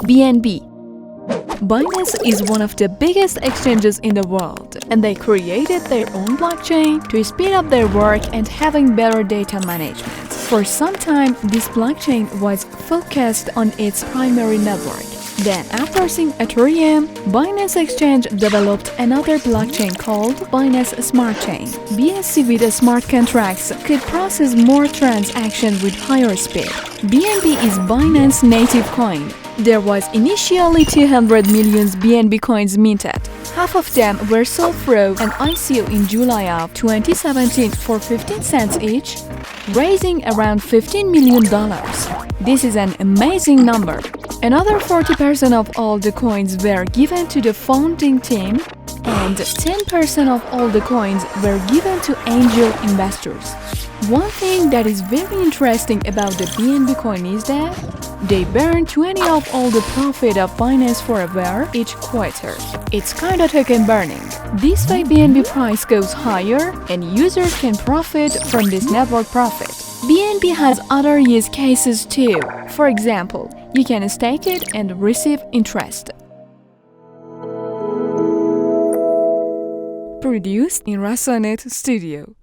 BNB. Binance is one of the biggest exchanges in the world, and they created their own blockchain to speed up their work and having better data management. For some time, this blockchain was focused on its primary network. Then, after seeing Ethereum, Binance Exchange developed another blockchain called Binance Smart Chain. BSC with smart contracts could process more transactions with higher speed. BNB is Binance's native coin. There was initially 200 million BNB coins minted. Half of them were sold through an ICO in July of 2017 for 15 cents each, raising around $15 million. This is an amazing number. Another 40% of all the coins were given to the founding team, and 10% of all the coins were given to angel investors. One thing that is very interesting about the BNB coin is that they burn 20 of all the profit of Binance for a year each quarter. It's kinda token burning. This way BNB price goes higher and users can profit from this network profit. BNB has other use cases too. For example, you can stake it and receive interest. Produced in Rasanet Studio.